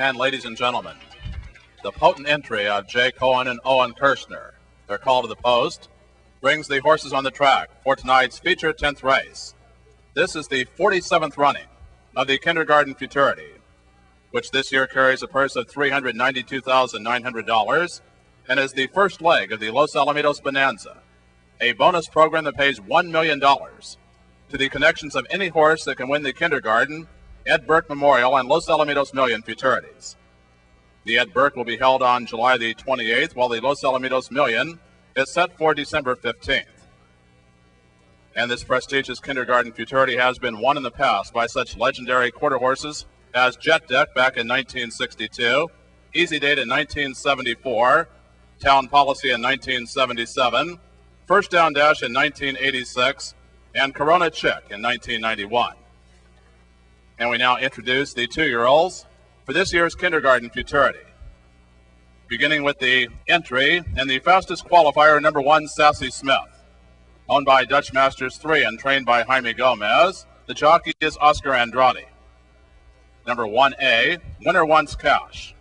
And ladies and gentlemen, the potent entry of Jay Cohen and Owen Kirshner, their call to the post, brings the horses on the track for tonight's feature 10th race. This is the 47th running of the Kindergarten Futurity, which this year carries a purse of $392,900 and is the first leg of the Los Alamitos Bonanza, a bonus program that pays $1 million to the connections of any horse that can win the Kindergarten, Ed Burke Memorial, and Los Alamitos Million Futurities. The Ed Burke will be held on July the 28th, while the Los Alamitos Million is set for December 15th. And this prestigious Kindergarten Futurity has been won in the past by such legendary quarter horses as Jet Deck back in 1962, Easy Date in 1974, Town Policy in 1977, First Down Dash in 1986, and Corona Chick in 1991. And we now introduce the two-year-olds for this year's Kindergarten Futurity. Beginning with the entry and the fastest qualifier, number 1, Sassy Smith. Owned by Dutch Masters 3 and trained by Jaime Gomez, the jockey is Oscar Andrade. Number 1A, Winner Wants Cash.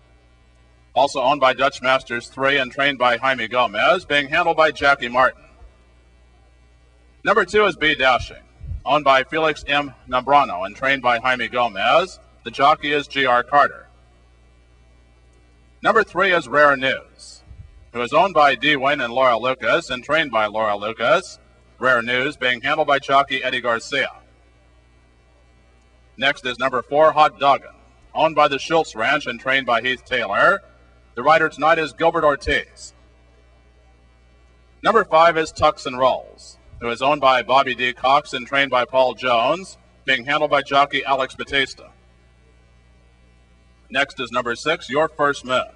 Also owned by Dutch Masters 3 and trained by Jaime Gomez, being handled by Jackie Martin. Number 2 is B Dashing, owned by Felix M. Nambrano and trained by Jaime Gomez. The jockey is G.R. Carter. Number 3 is Rare News, who is owned by D. Wayne and Laura Lucas and trained by Laura Lucas. Rare News being handled by jockey Eddie Garcia. Next is number 4, Hot Doggin, owned by the Schultz Ranch and trained by Heath Taylor. The rider tonight is Gilbert Ortiz. Number 5 is Tucks and Rolls, who is owned by Bobby D. Cox and trained by Paul Jones, being handled by jockey Alex Batista. Next is number 6, Your First Moon,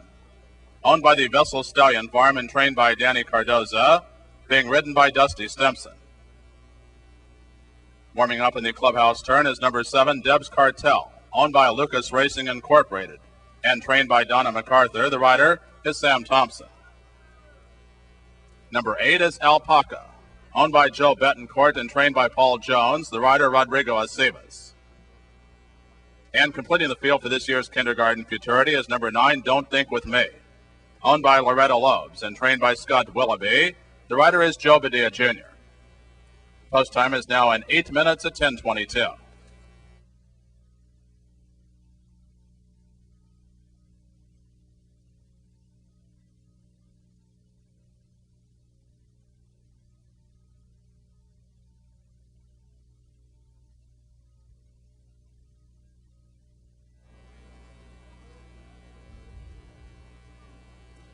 owned by the Vessel Stallion Farm and trained by Danny Cardoza, being ridden by Dusty Stimson. Warming up in the clubhouse turn is number 7, Deb's Cartel, owned by Lucas Racing Incorporated and trained by Donna MacArthur. The rider is Sam Thompson. Number 8 is Alpaca, owned by Joe Betancourt and trained by Paul Jones. The rider, Rodrigo Acevas. And completing the field for this year's Kindergarten Futurity is number 9, Don't Think With Me, owned by Loretta Lobes and trained by Scott Willoughby. The rider is Joe Badea Jr. Post time is now in 8 minutes at 10:22.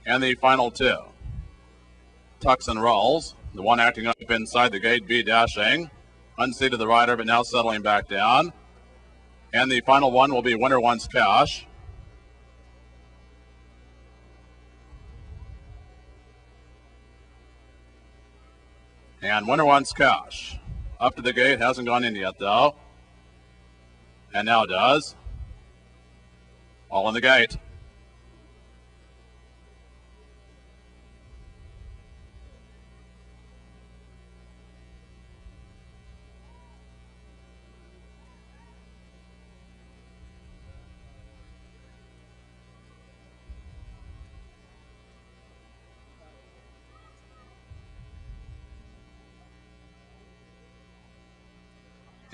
And the final two, Tucks and Rolls, the one acting up inside the gate, B Dashing, unseated the rider but now settling back down. And the final one will be Winner Wants Cash. And Winner Wants Cash. Up to the gate, hasn't gone in yet though. And now does. All in the gate.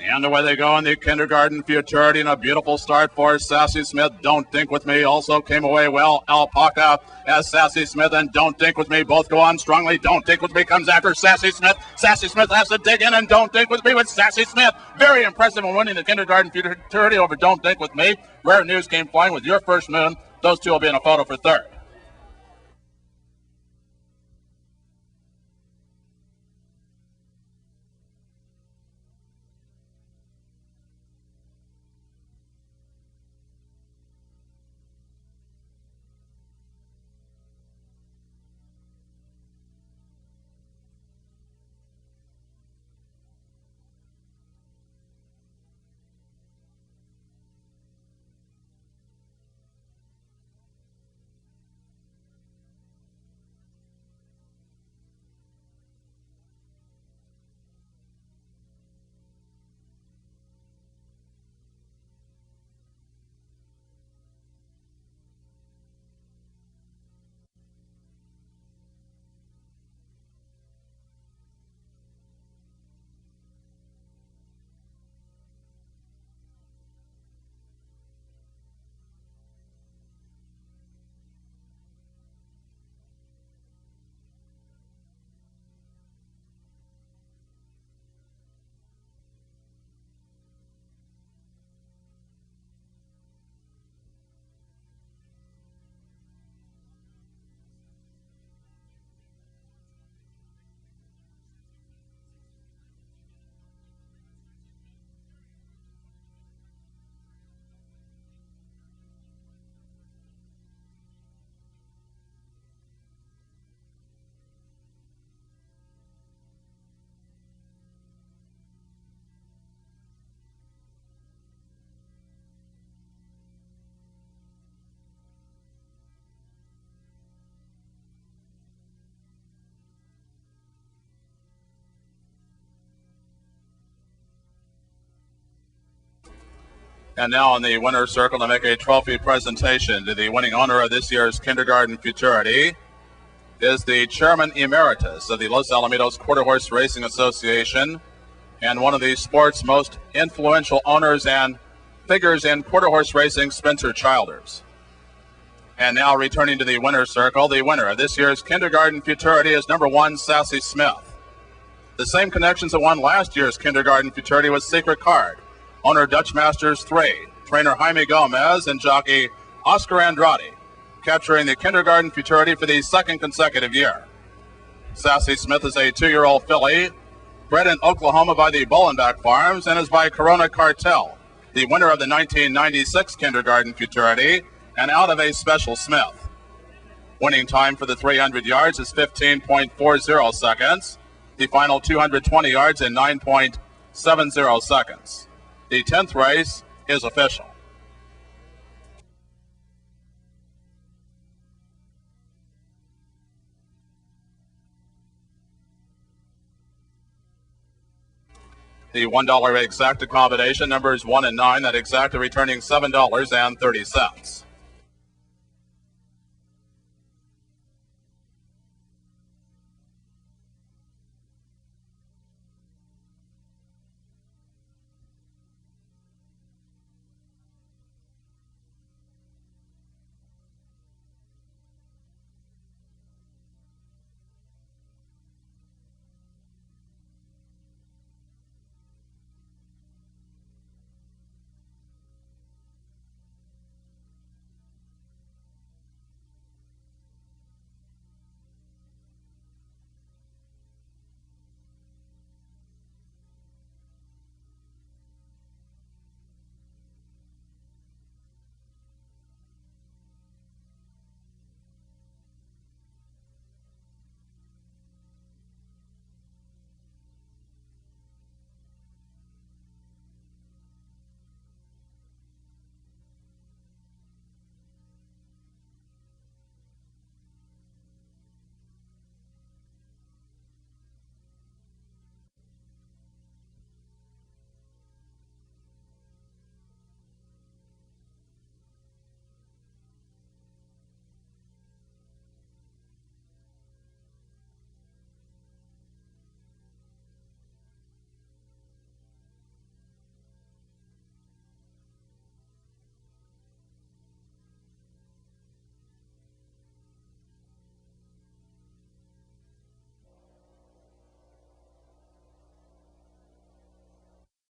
And away they go in the Kindergarten Futurity, and a beautiful start for Sassy Smith. Don't Think With Me also came away well. Alpaca as Sassy Smith and Don't Think With Me both go on strongly. Don't Think With Me comes after Sassy Smith. Sassy Smith has to dig in, and Don't Think With Me with Sassy Smith. Very impressive in winning the Kindergarten Futurity over Don't Think With Me. Rare News came flying with Your First Moon. Those two will be in a photo for third. And now in the winner's circle to make a trophy presentation to the winning owner of this year's Kindergarten Futurity is the Chairman Emeritus of the Los Alamitos Quarter Horse Racing Association and one of the sport's most influential owners and figures in quarter horse racing, Spencer Childers. And now returning to the winner's circle, the winner of this year's Kindergarten Futurity is number 1, Sassy Smith. The same connections that won last year's Kindergarten Futurity was Secret Card, owner Dutch Masters 3, trainer Jaime Gomez, and jockey Oscar Andrade, capturing the Kindergarten Futurity for the second consecutive year. Sassy Smith is a 2-year-old filly, bred in Oklahoma by the Bollenbach Farms and is by Corona Cartel, the winner of the 1996 Kindergarten Futurity, and out of a Special Smith. Winning time for the 300 yards is 15.40 seconds. The final 220 yards in 9.70 seconds. The 10th race is official. The $1 exacta combination, numbers 1 and 9, that exacta returning $7.30.